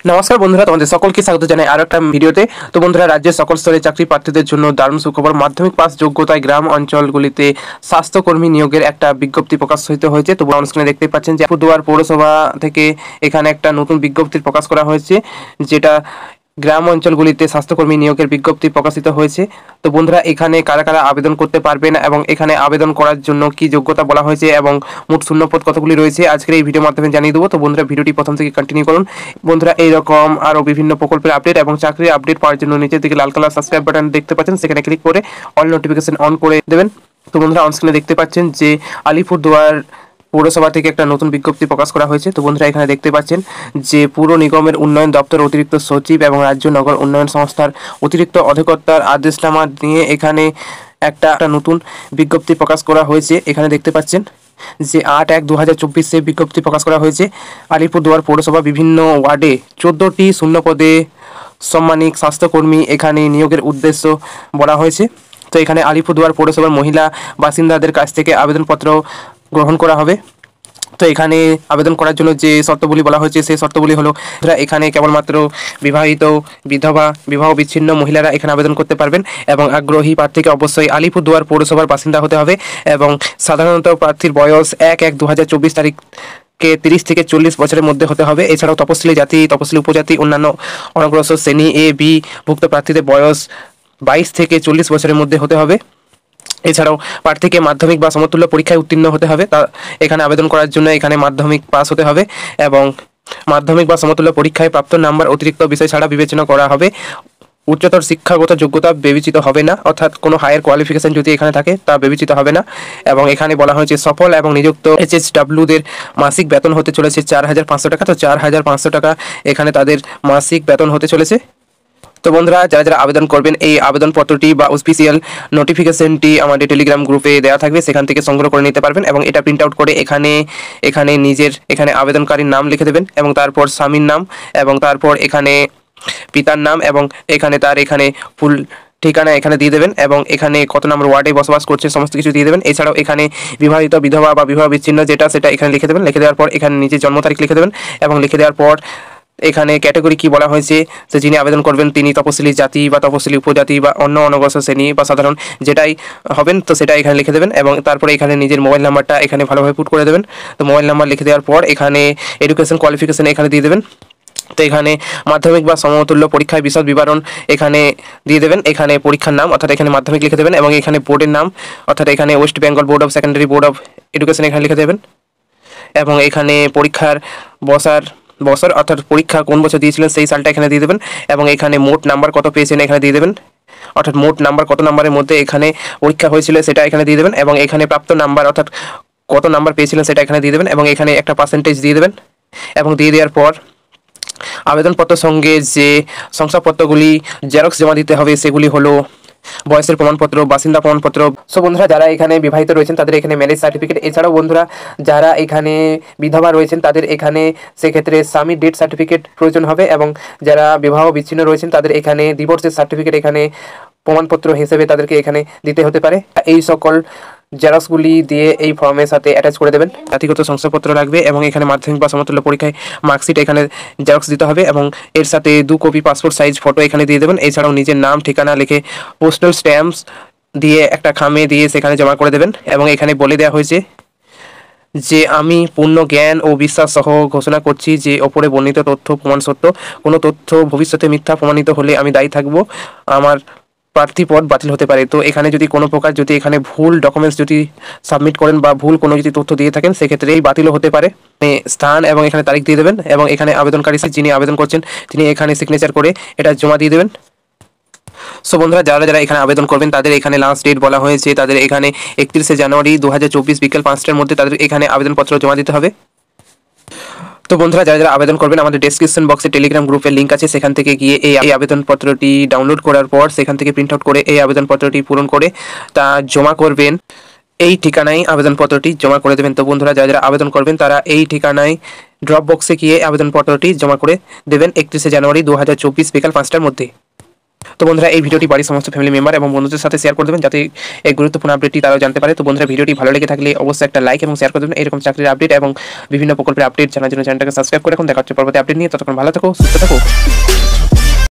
নমস্কার বন্ধুরা, তোমাদের সকলকে স্বাগত জানাই আরো একটা ভিডিওতে। তো বন্ধুরা, রাজ্যের সকল স্তরে চাকরি প্রার্থীদের জন্য দারুণ সুখবর। মাধ্যমিক পাস যোগ্যতায় গ্রাম অঞ্চলগুলিতে স্বাস্থ্যকর্মী নিয়োগের একটা বিজ্ঞপ্তি প্রকাশিত হয়েছে। তো স্ক্রিনে দেখতে পাচ্ছেন যে আলিপুরদুয়ার পৌরসভা থেকে এখানে একটা নতুন বিজ্ঞপ্তি প্রকাশ করা হয়েছে, যেটা গ্রাম অঞ্চলগুলিতে স্বাস্থ্যকর্মী নিয়োগের বিজ্ঞপ্তি প্রকাশিত হয়েছে। তো বন্ধুরা, এখানে কারা কারা আবেদন করতে পারবেন এবং এখানে আবেদন করার জন্য কি যোগ্যতা বলা হয়েছে এবং মোট শূন্যপদ কতগুলি রয়েছে আজকের এই ভিডিওর মাধ্যমে জানিয়ে দেবো। তো বন্ধুরা, ভিডিওটি প্রথম থেকে কন্টিনিউ করুন। বন্ধুরা, এইরকম আরও বিভিন্ন প্রকল্পের আপডেট এবং চাকরির আপডেট পাওয়ার জন্য নিচের দিকে লাল কালার সাবস্ক্রাইব বাটন দেখতে পাচ্ছেন, সেখানে ক্লিক করে অল নোটিফিকেশন অন করে দেবেন। তো বন্ধুরা, অন স্ক্রিনে দেখতে পাচ্ছেন যে আলিপুরদুয়ার পৌরসভা থেকে একটা নতুন বিজ্ঞপ্তি প্রকাশ করা হয়েছে। তো বন্ধুরা, এখানে দেখতে পাচ্ছেন যে পুর নিগমের উন্নয়ন দপ্তর অতিরিক্ত সচিব এবং রাজ্য নগর উন্নয়ন সংস্থার অতিরিক্ত অধিকর্তার আদেশনামা নিয়ে এখানে একটা নতুন বিজ্ঞপ্তি প্রকাশ করা হয়েছে। এখানে দেখতে পাচ্ছেন যে 8/1/2024 বিজ্ঞপ্তি প্রকাশ করা হয়েছে। আলিপুরদুয়ার পৌরসভা বিভিন্ন ওয়ার্ডে 14টি শূন্যপদে সম্মানিক স্বাস্থ্যকর্মী এখানে নিয়োগের উদ্দেশ্য বলা হয়েছে। তো এখানে আলিপুরদুয়ার পৌরসভার মহিলা বাসিন্দাদের কাছ থেকে আবেদনপত্র গ্রহণ করা হবে। তো এখানে আবেদন করার জন্য যে শর্তগুলি বলা হয়েছে সেই শর্তগুলি হলো, এখানে কেবলমাত্র বিবাহিত, বিধবা, বিবাহ বিচ্ছিন্ন মহিলারা এখানে আবেদন করতে পারবেন এবং আগ্রহী প্রার্থীকে অবশ্যই আলিপুরদুয়ার পৌরসভার বাসিন্দা হতে হবে এবং সাধারণত প্রার্থীর বয়স 1/1/2024 তারিখ 30 থেকে 40 বছরের মধ্যে হতে হবে। এছাড়াও তপশিলি জাতি, তপশিলি উপজাতি, অন্যান্য অনগ্রসর শ্রেণী এ বি ভুক্ত প্রার্থীদের বয়স 22 থেকে 40 বছরের মধ্যে হতে হবে। এছাড়াও প্রার্থীকে মাধ্যমিক বা সমতুল্য পরীক্ষায় উত্তীর্ণ হতে হবে। তা এখানে আবেদন করার জন্য এখানে মাধ্যমিক পাস হতে হবে এবং মাধ্যমিক বা সমতুল্য পরীক্ষায় প্রাপ্ত নাম্বার অতিরিক্ত বিষয় ছাড়া বিবেচনা করা হবে। উচ্চতর শিক্ষাগত যোগ্যতা বিবেচিত হবে না, অর্থাৎ কোনো হায়ার কোয়ালিফিকেশন যদি এখানে থাকে তা বিবেচিত হবে না। এবং এখানে বলা হয়েছে সফল এবং নিযুক্ত HSWদের মাসিক বেতন হতে চলেছে 4,500 টাকা। তো 4,500 টাকা এখানে তাদের মাসিক বেতন হতে চলেছে। তো বন্ধুরা, যারা যারা আবেদন করবেন এই আবেদনপত্রটি বা অফিসিয়াল নোটিফিকেশনটি আমাদের টেলিগ্রাম গ্রুপে দেওয়া থাকবে, সেখান থেকে সংগ্রহ করে নিতে পারবেন এবং এটা প্রিন্ট আউট করে এখানে নিজের আবেদনকারীর নাম লিখে দেবেন এবং তারপর স্বামীর নাম এবং তারপর এখানে পিতার নাম এবং এখানে ফুল ঠিকানা এখানে দিয়ে দেবেন এবং এখানে কত নম্বর ওয়ার্ডে বসবাস করছে সমস্ত কিছু দিয়ে দেবেন। এছাড়াও এখানে বিবাহিত, বিধবা বা বিবাহ বিচ্ছিন্ন সেটা এখানে লিখে দেবেন। লিখে দেওয়ার পর এখানে নিজের জন্ম তারিখ লিখে দেবেন এবং লিখে দেওয়ার পর এখানে ক্যাটাগরি কি বলা হয়েছে, যে যিনি আবেদন করবেন তিনি তপশিলি জাতি বা তপশিলি উপজাতি বা অন্য অনগ্রসর শ্রেণী বা সাধারণ যেটাই হবেন, তো সেটা এখানে লিখে দেবেন এবং তারপরে এখানে নিজের মোবাইল নাম্বারটা এখানে ভালোভাবে পুট করে দেবেন। তো মোবাইল নাম্বার লিখে দেওয়ার পর এখানে এডুকেশন কোয়ালিফিকেশন এখানে দিয়ে দেবেন। তো এখানে মাধ্যমিক বা সমতুল্য পরীক্ষায় বিশদ বিবরণ এখানে দিয়ে দেবেন। এখানে পরীক্ষার নাম অর্থাৎ এখানে মাধ্যমিক লিখে দেবেন এবং এখানে বোর্ডের নাম অর্থাৎ এখানে West Bengal board of secondary board of education এখানে লিখে দেবেন এবং এখানে পরীক্ষার বছর অর্থাৎ পরীক্ষা কোন বছর দিয়েছিলেন সেই সালটা এখানে দিয়ে দেবেন এবং এখানে মোট নাম্বার কত পেয়েছেন এখানে দিয়ে দেবেন, অর্থাৎ মোট নাম্বার কত নাম্বারের মধ্যে এখানে পরীক্ষা হয়েছিল সেটা এখানে দিয়ে দেবেন এবং এখানে প্রাপ্ত নাম্বার অর্থাৎ কত নাম্বার পেয়েছিলেন সেটা এখানে দিয়ে দেবেন এবং এখানে একটা পার্সেন্টেজ দিয়ে দেবেন এবং দিয়ে দেওয়ার পর আবেদনপত্রের সঙ্গে যে শংসাপত্রগুলি জেরক্স জমা দিতে হবে সেগুলি হলো বয়সের প্রমাণপত্র, বাসিন্দা প্রমাণপত্র। সো বন্ধুরা, যারা এখানে বিবাহিত রয়েছেন তাদের এখানে ম্যারেজ সার্টিফিকেট। এছাড়াও বন্ধুরা, যারা এখানে বিধবা রয়েছেন তাদের এখানে সেক্ষেত্রে স্বামীর ডেথ সার্টিফিকেট প্রয়োজন হবে এবং যারা বিবাহ বিচ্ছিন্ন রয়েছেন তাদের এখানে ডিভোর্সের সার্টিফিকেট এখানে প্রমাণপত্র হিসেবে তাদেরকে এখানে দিতে হতে পারে। এই সকল জেরক্সগুলি দিয়ে এই ফর্মের সাথে অ্যাটাচ করে দেবেন। জাতিগত শংসাপত্র লাগবে এবং এখানে মাধ্যমিক বা সমতুল্য পরীক্ষায় মার্কশিট এখানে জেরক্স দিতে হবে এবং এর সাথে 2 কপি পাসপোর্ট সাইজ ফটো এখানে দিয়ে দেবেন। এছাড়াও নিজের নাম ঠিকানা লিখে পোস্টাল স্ট্যাম্পস দিয়ে একটা খামে দিয়ে সেখানে জমা করে দেবেন এবং এখানে বলে দেওয়া হয়েছে যে আমি পূর্ণ জ্ঞান ও বিশ্বাস সহ ঘোষণা করছি যে ওপরে বর্ণিত তথ্য প্রমাণ সত্য। কোনো তথ্য ভবিষ্যতে মিথ্যা প্রমাণিত হলে আমি দায়ী থাকব, আমার প্রার্থী পদ বাতিল হতে পারে। তো এখানে যদি কোনো প্রকার যদি এখানে ভুল ডকুমেন্টস যদি সাবমিট করেন বা ভুল কোনো যদি তথ্য দিয়ে থাকেন সেক্ষেত্রে এই বাতিলও হতে পারে। স্থান এবং এখানে তারিখ দিয়ে দেবেন এবং এখানে আবেদনকারী যিনি আবেদন করছেন তিনি এখানে সিগনেচার করে এটা জমা দিয়ে দেবেন। সো বন্ধুরা, যারা যারা এখানে আবেদন করবেন তাদের এখানে লাস্ট ডেট বলা হয়েছে, তাদের এখানে 31শে জানুয়ারি 2024 বিকেল 5টার মধ্যে তাদের এখানে আবেদনপত্র জমা দিতে হবে। তো বন্ধুরা, যারা যারা আবেদন করবেন আমাদের ডেসক্রিপশন বক্সে টেলিগ্রাম গ্রুপের লিঙ্ক আছে, সেখান থেকে গিয়ে এই আবেদনপত্রটি ডাউনলোড করার পর সেখান থেকে প্রিন্ট আউট করে এই আবেদনপত্রটি পূরণ করে তা জমা করবেন। এই ঠিকানায় আবেদনপত্রটি জমা করে দেবেন। তো বন্ধুরা, যারা যারা আবেদন করবেন তারা এই ঠিকানায় ড্রপ বক্সে গিয়ে আবেদনপত্রটি জমা করে দেবেন 31শে জানুয়ারি 2024 বিকাল 5টার মধ্যে। তো বন্ধুরা এই ভিডিওটি বাড়ির সমস্ত ফ্যামিলি মেম্বার এবং বন্ধুদের সাথে শেয়ার করে দেবেন, যাতে এই গুরুত্বপূর্ণ আপডেটটি তারাও জানতে পারে। তো বন্ধুরা ভিডিওটি ভালো লেগে থাকলে অবশ্যই একটা লাইক এবং শেয়ার করে দেবেন। এরকম চাকরির আপডেট এবং বিভিন্ন প্রকল্পের আপডেট জানার জন্য চ্যানেলটাকে সাবস্ক্রাইব করে রাখুন। দেখা হচ্ছে পরবর্তী আপডেট নিয়ে। ততক্ষণ ভালো থাকো, সুস্থ থাকো।